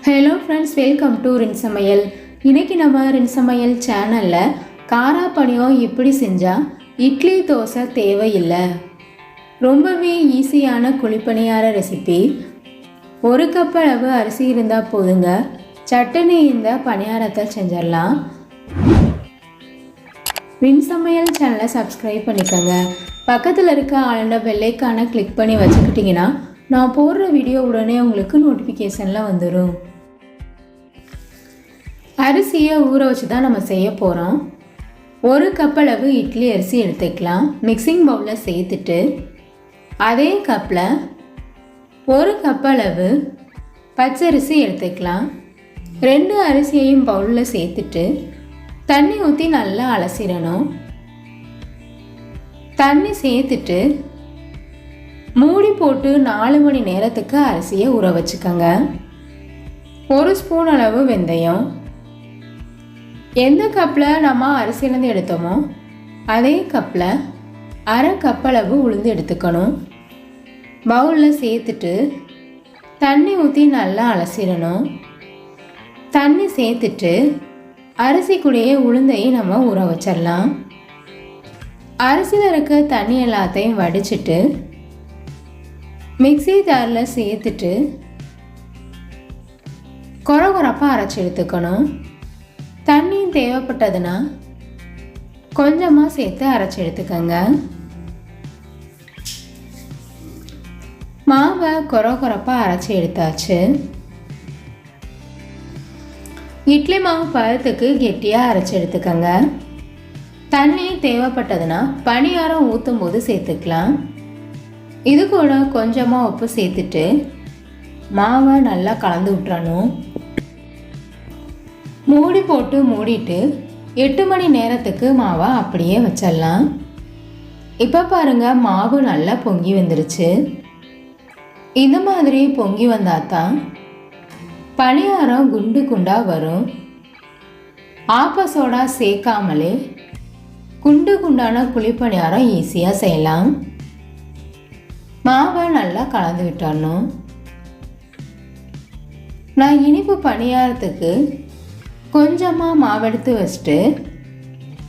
Hello friends, welcome to சமையல். இன்றைக்கி நம்ம சமையல் சேனலில் காராப்பணியம் எப்படி செஞ்சால் இட்லி தோசை தேவையில்லை, ரொம்பவே ஈஸியான குழிப்பணியார ரெசிபி. ஒரு கப் அளவு அரிசி இருந்தால் போதுங்க, சட்டனி இந்த பணியாரத்தை செஞ்சிடலாம். சமையல் சேனலை சப்ஸ்கிரைப் பண்ணிக்கோங்க. பக்கத்தில் இருக்க ஆளுண்ட பெல்லைக்கான கிளிக் பண்ணி வச்சுக்கிட்டிங்கன்னா நான் போடுற வீடியோ உடனே உங்களுக்கு நோட்டிஃபிகேஷனில் வந்துடும். அரிசியை ஊற வச்சு தான் நம்ம செய்ய போகிறோம். ஒரு கப் அளவு இட்லி அரிசி எடுத்துக்கலாம். மிக்சிங் பவுலில் சேர்த்துட்டு அதே கப்பில் ஒரு கப் அளவு பச்சரிசி எடுத்துக்கலாம். 2 அரிசியையும் பவுலில் சேர்த்துட்டு தண்ணி ஊற்றி நல்லா அலசிடணும். தண்ணி சேர்த்துட்டு மூடி போட்டு 4 மணி நேரத்துக்கு அரிசியை ஊற வச்சுக்கோங்க. 1 ஸ்பூன் அளவு வெந்தயம், எந்த கப்பில் நம்ம அரிசியிலேருந்து எடுத்தோமோ அதே கப்பில் அரை கப் அளவு உளுந்து எடுத்துக்கணும். பவுலில் சேர்த்துட்டு தண்ணி ஊற்றி நல்லா அலசிடணும். தண்ணி சேர்த்துட்டு அரிசி கூடயே உளுந்தையும் நம்ம ஊற வச்சிடலாம். அரிசியில் இருக்க தண்ணி எல்லாத்தையும் வடிச்சிட்டு மிக்ஸி ஜாரில் சேர்த்துட்டு கொரகொரப்பாக அரைச்சி எடுத்துக்கணும். தண்ணியும் தேவைப்பட்டதுன்னா கொஞ்சமாக சேர்த்து அரைச்சி எடுத்துக்கோங்க. மாவை கொரகொரப்பாக அரைச்சி எடுத்தாச்சு. இட்லி மாவு பழத்துக்கு கெட்டியாக அரைச்சி எடுத்துக்கோங்க. தண்ணி தேவைப்பட்டதுன்னா பனியாரம் ஊற்றும் போது சேர்த்துக்கலாம். இது கூட கொஞ்சமாக உப்பு சேர்த்துட்டு மாவை நல்லா கலந்து விட்டுறணும். மூடி போட்டு மூடிட்டு 8 மணி நேரத்துக்கு மாவை அப்படியே வச்சிடலாம். இப்போ பாருங்கள், மாவு நல்லா பொங்கி வந்துருச்சு. இந்த மாதிரி பொங்கி வந்தால் தான் பணியாரம் குண்டு குண்டாக வரும். ஆப்பசோடா சேர்க்காமலே குண்டு குண்டான குழிப்பணியாரம் ஈஸியாக செய்யலாம். மாவை நல்லா கலந்து விட்டுறணும். நான் இனிப்பு பணியாரத்துக்கு கொஞ்சமாக மாவெடுத்து வச்சுட்டு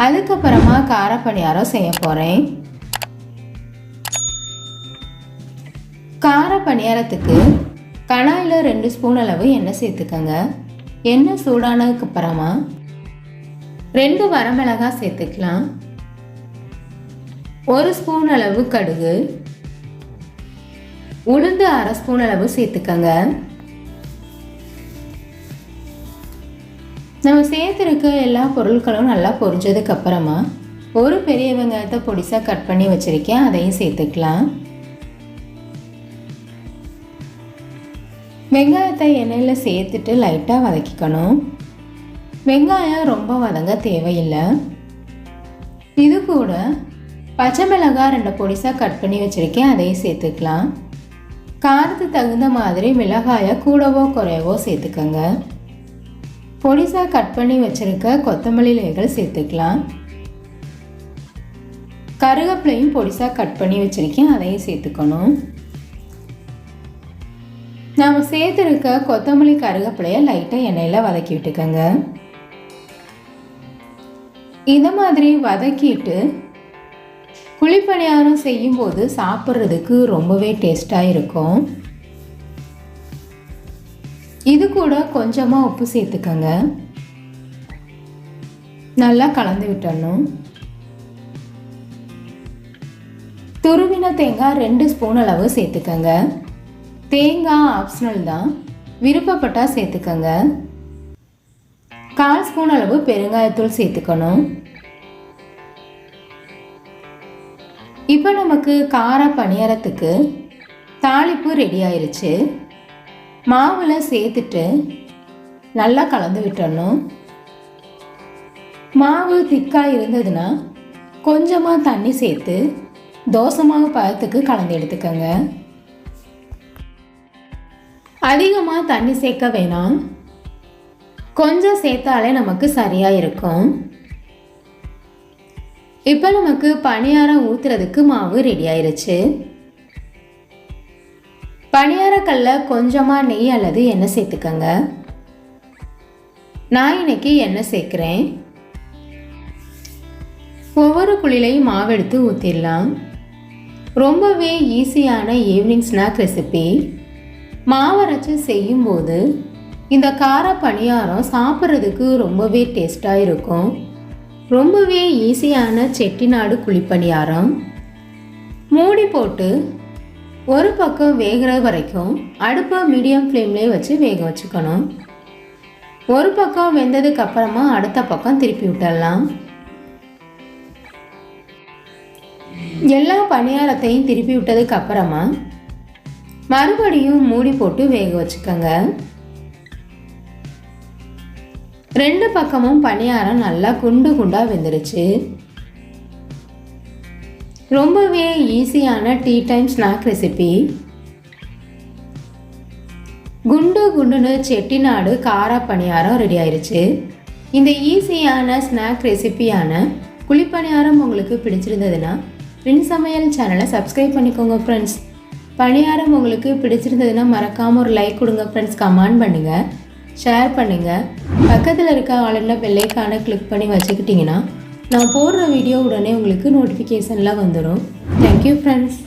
அதுக்கப்புறமா காரப்பணியாரம் செய்ய போகிறேன். காரப்பணியாரத்துக்கு கடாயில் 2 ஸ்பூன் அளவு எண்ணெய் சேர்த்துக்கோங்க. எண்ணெய் சூடானதுக்கு அப்புறமா 2 வரமிளகாய் சேர்த்துக்கலாம். 1 ஸ்பூன் அளவு கடுகு, உளுந்து அரை ஸ்பூன் அளவு சேர்த்துக்கோங்க. நம்ம சேர்த்துருக்க எல்லா பொருட்களும் நல்லா பொரிஞ்சதுக்கு அப்புறமா ஒரு பெரிய வெங்காயத்தை பொடிசாக கட் பண்ணி வச்சுருக்கேன், அதையும் சேர்த்துக்கலாம். வெங்காயத்தை எண்ணெயில் சேர்த்துட்டு லைட்டாக வதக்கிக்கணும். வெங்காயம் ரொம்ப வதங்க தேவையில்லை. இது கூட பச்சை மிளகாய் 2 பொடிசாக கட் பண்ணி வச்சுருக்கேன், அதையும் சேர்த்துக்கலாம். காரத்துக்கு தகுந்த மாதிரி மிளகாயை கூடவோ குறையவோ சேர்த்துக்கோங்க. பொடிசாக கட் பண்ணி வச்சுருக்க கொத்தமல்லி இலைகள் சேர்த்துக்கலாம். கருவேப்பிலையும் பொடிசாக கட் பண்ணி வச்சுருக்கேன், அதையும் சேர்த்துக்கணும். நாம் சேர்த்துருக்க கொத்தமல்லி கருவேப்பிலையை லைட்டாக எண்ணெயில் வதக்கி விட்டுக்கோங்க. இந்த மாதிரி வதக்கிட்டு குழிப்பணியாரம் செய்யும்போது சாப்பிட்றதுக்கு ரொம்பவே டேஸ்ட்டாக இருக்கும். இது கூட கொஞ்சமாக உப்பு சேர்த்துக்கோங்க. நல்லா கலந்து விட்டுறணும். துருவின தேங்காய் 2 ஸ்பூன் அளவு சேர்த்துக்கோங்க. தேங்காய் ஆப்ஷனல் தான், விருப்பப்பட்டால் சேர்த்துக்கோங்க. 1/4 ஸ்பூன் அளவு பெருங்காயத்தூள் சேர்த்துக்கணும். இப்போ நமக்கு கார பணியாரத்துக்கு தாளிப்பு ரெடி ஆயிடுச்சு. மாவில் சேர்த்துட்டு நல்லா கலந்து விட்டுறணும். மாவு திக்காக இருந்ததுன்னா கொஞ்சமாக தண்ணி சேர்த்து தோசை மாவு பழத்துக்கு கலந்து எடுத்துக்கோங்க. அதிகமாக தண்ணி சேர்க்க வேணாம், கொஞ்சம் சேர்த்தாலே நமக்கு சரியாக இருக்கும். இப்போ நமக்கு பணியாரம் ஊற்றுறதுக்கு மாவு ரெடி ஆயிடுச்சு. பணியாரக்கல்ல கொஞ்சமாக நெய் அல்லது எண்ணெய் சேர்த்துக்கங்க. நான் இன்னைக்கு எண்ணெய் சேர்க்குறேன். ஒவ்வொரு குழிலையும் மாவு எடுத்து ஊற்றிடலாம். ரொம்பவே ஈஸியான ஈவினிங் ஸ்நாக் ரெசிபி. மாவரைச்சி செய்யும்போது இந்த கார பணியாரம் சாப்பிட்றதுக்கு ரொம்பவே டேஸ்ட்டாக இருக்கும். ரொம்பவே ஈஸியான செட்டிநாடு குழிப்பணியாரம். மூடி போட்டு ஒரு பக்கம் வேகிற வரைக்கும் அடுப்பை மீடியம் ஃப்ளேம்லேயே வச்சு வேக வச்சுக்கணும். ஒரு பக்கம் வெந்ததுக்கு அப்புறமா அடுத்த பக்கம் திருப்பி விட்டுடலாம். எல்லா பணியாரத்தையும் திருப்பி விட்டதுக்கு அப்புறமா மறுபடியும் மூடி போட்டு வேக வச்சுக்கோங்க. ரெண்டு பக்கமும் பணியாரம் நல்லா குண்டு குண்டாக வெந்துருச்சு. ரொம்பவே ஈஸியான டீ டைம் ஸ்நாக் ரெசிபி. குண்டு குண்டுன்னு செட்டிநாடு கார பணியாரம் ரெடி ஆயிடுச்சு. இந்த ஈஸியான ஸ்நாக் ரெசிபியான குழிப்பணியாரம் உங்களுக்கு பிடிச்சிருந்ததுன்னா சமையல் சேனலை சப்ஸ்கிரைப் பண்ணிக்கோங்க ஃப்ரெண்ட்ஸ். பணியாரம் உங்களுக்கு பிடிச்சிருந்ததுன்னா மறக்காமல் ஒரு லைக் கொடுங்க ஃப்ரெண்ட்ஸ். கமெண்ட் பண்ணுங்கள், ஷேர் பண்ணுங்கள். பக்கத்தில் இருக்க ஆளுள்ள பெல்லைக்கான கிளிக் பண்ணி வச்சுக்கிட்டிங்கன்னா நான் போடுற வீடியோ உடனே உங்களுக்கு நோட்டிஃபிகேஷனில் வந்துடும். Thank you friends.